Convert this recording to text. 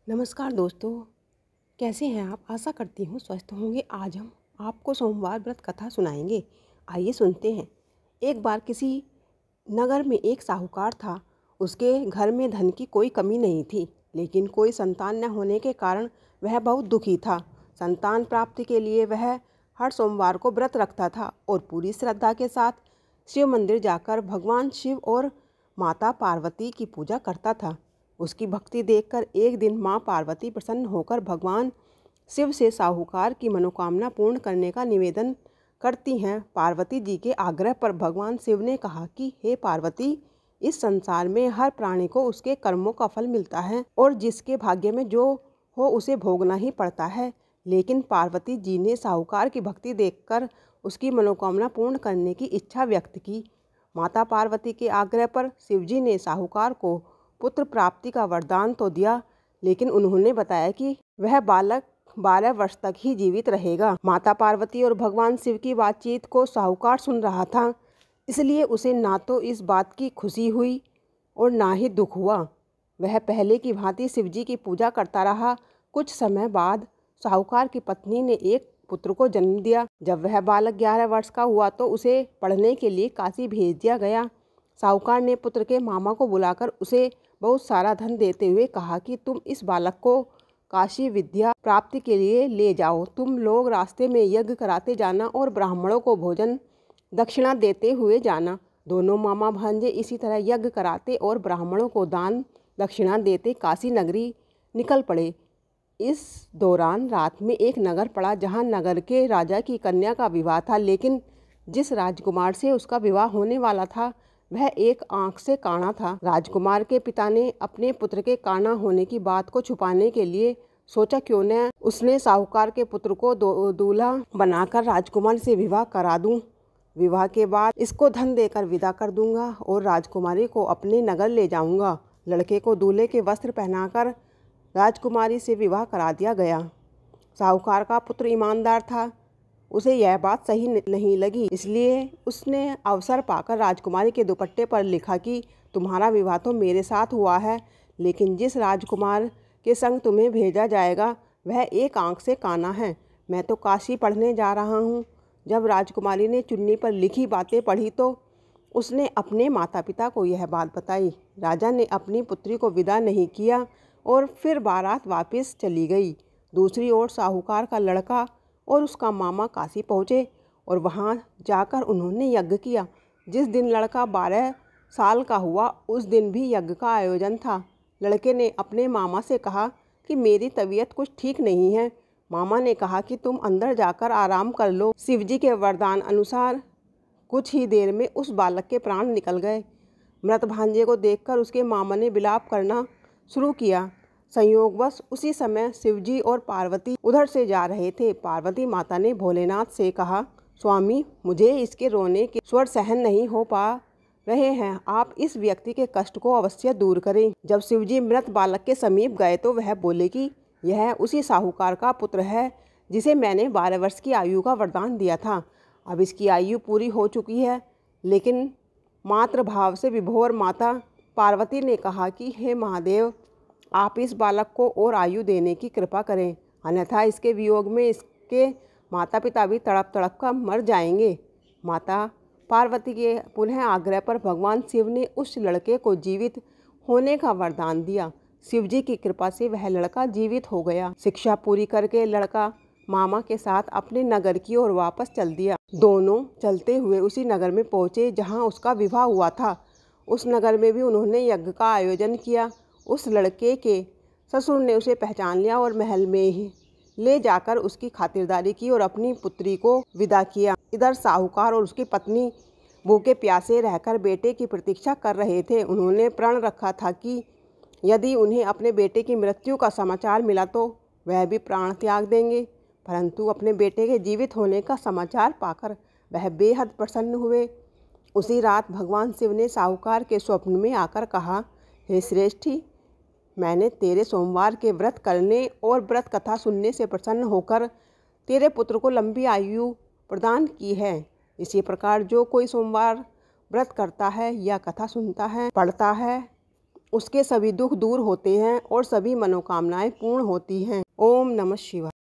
नमस्कार दोस्तों, कैसे हैं आप? आशा करती हूँ स्वस्थ होंगे। आज हम आपको सोमवार व्रत कथा सुनाएंगे। आइए सुनते हैं। एक बार किसी नगर में एक साहूकार था। उसके घर में धन की कोई कमी नहीं थी, लेकिन कोई संतान न होने के कारण वह बहुत दुखी था। संतान प्राप्ति के लिए वह हर सोमवार को व्रत रखता था और पूरी श्रद्धा के साथ शिव मंदिर जाकर भगवान शिव और माता पार्वती की पूजा करता था। उसकी भक्ति देखकर एक दिन माँ पार्वती प्रसन्न होकर भगवान शिव से साहूकार की मनोकामना पूर्ण करने का निवेदन करती हैं। पार्वती जी के आग्रह पर भगवान शिव ने कहा कि हे पार्वती, इस संसार में हर प्राणी को उसके कर्मों का फल मिलता है और जिसके भाग्य में जो हो उसे भोगना ही पड़ता है। लेकिन पार्वती जी ने साहूकार की भक्ति देखकर उसकी मनोकामना पूर्ण करने की इच्छा व्यक्त की। माता पार्वती के आग्रह पर शिवजी ने साहूकार को पुत्र प्राप्ति का वरदान तो दिया, लेकिन उन्होंने बताया कि वह बालक 12 वर्ष तक ही जीवित रहेगा। माता पार्वती और भगवान शिव की बातचीत को साहूकार सुन रहा था, इसलिए उसे ना तो इस बात की खुशी हुई और ना ही दुख हुआ। वह पहले की भांति शिवजी की पूजा करता रहा। कुछ समय बाद साहूकार की पत्नी ने एक पुत्र को जन्म दिया। जब वह बालक 11 वर्ष का हुआ तो उसे पढ़ने के लिए काशी भेज दिया गया। साहूकार ने पुत्र के मामा को बुलाकर उसे बहुत सारा धन देते हुए कहा कि तुम इस बालक को काशी विद्या प्राप्ति के लिए ले जाओ। तुम लोग रास्ते में यज्ञ कराते जाना और ब्राह्मणों को भोजन दक्षिणा देते हुए जाना। दोनों मामा भांजे इसी तरह यज्ञ कराते और ब्राह्मणों को दान दक्षिणा देते काशी नगरी निकल पड़े। इस दौरान रात में एक नगर पड़ा जहाँ नगर के राजा की कन्या का विवाह था, लेकिन जिस राजकुमार से उसका विवाह होने वाला था वह एक आंख से काना था। राजकुमार के पिता ने अपने पुत्र के काना होने की बात को छुपाने के लिए सोचा क्यों न उसने साहूकार के पुत्र को दूल्हा बनाकर राजकुमार से विवाह करा दूं। विवाह के बाद इसको धन देकर विदा कर दूंगा और राजकुमारी को अपने नगर ले जाऊंगा। लड़के को दूल्हे के वस्त्र पहनाकर राजकुमारी से विवाह करा दिया गया। साहूकार का पुत्र ईमानदार था। उसे यह बात सही नहीं लगी, इसलिए उसने अवसर पाकर राजकुमारी के दुपट्टे पर लिखा कि तुम्हारा विवाह तो मेरे साथ हुआ है, लेकिन जिस राजकुमार के संग तुम्हें भेजा जाएगा वह एक आंख से काना है। मैं तो काशी पढ़ने जा रहा हूँ। जब राजकुमारी ने चुन्नी पर लिखी बातें पढ़ी तो उसने अपने माता पिता को यह बात बताई। राजा ने अपनी पुत्री को विदा नहीं किया और फिर बारात वापस चली गई। दूसरी ओर साहूकार का लड़का और उसका मामा काशी पहुँचे और वहाँ जाकर उन्होंने यज्ञ किया। जिस दिन लड़का 12 साल का हुआ उस दिन भी यज्ञ का आयोजन था। लड़के ने अपने मामा से कहा कि मेरी तबीयत कुछ ठीक नहीं है। मामा ने कहा कि तुम अंदर जाकर आराम कर लो। शिवजी के वरदान अनुसार कुछ ही देर में उस बालक के प्राण निकल गए। मृत भांजे को देखकर उसके मामा ने विलाप करना शुरू किया। संयोगवश उसी समय शिवजी और पार्वती उधर से जा रहे थे। पार्वती माता ने भोलेनाथ से कहा, स्वामी, मुझे इसके रोने के स्वर सहन नहीं हो पा रहे हैं। आप इस व्यक्ति के कष्ट को अवश्य दूर करें। जब शिवजी मृत बालक के समीप गए तो वह बोले कि यह उसी साहूकार का पुत्र है जिसे मैंने 12 वर्ष की आयु का वरदान दिया था। अब इसकी आयु पूरी हो चुकी है। लेकिन मातृभाव से विभोर माता पार्वती ने कहा कि हे महादेव, आप इस बालक को और आयु देने की कृपा करें, अन्यथा इसके वियोग में इसके माता पिता भी तड़प तड़प कर मर जाएंगे। माता पार्वती के पुनः आग्रह पर भगवान शिव ने उस लड़के को जीवित होने का वरदान दिया। शिवजी की कृपा से वह लड़का जीवित हो गया। शिक्षा पूरी करके लड़का मामा के साथ अपने नगर की ओर वापस चल दिया। दोनों चलते हुए उसी नगर में पहुँचे जहाँ उसका विवाह हुआ था। उस नगर में भी उन्होंने यज्ञ का आयोजन किया। उस लड़के के ससुर ने उसे पहचान लिया और महल में ही ले जाकर उसकी खातिरदारी की और अपनी पुत्री को विदा किया। इधर साहूकार और उसकी पत्नी भूखे प्यासे रहकर बेटे की प्रतीक्षा कर रहे थे। उन्होंने प्रण रखा था कि यदि उन्हें अपने बेटे की मृत्यु का समाचार मिला तो वह भी प्राण त्याग देंगे, परंतु अपने बेटे के जीवित होने का समाचार पाकर वह बेहद प्रसन्न हुए। उसी रात भगवान शिव ने साहूकार के स्वप्न में आकर कहा, हे श्रेष्ठी, मैंने तेरे सोमवार के व्रत करने और व्रत कथा सुनने से प्रसन्न होकर तेरे पुत्र को लंबी आयु प्रदान की है। इसी प्रकार जो कोई सोमवार व्रत करता है या कथा सुनता है, पढ़ता है उसके सभी दुख दूर होते हैं और सभी मनोकामनाएं पूर्ण होती हैं। ओम नमः शिवाय।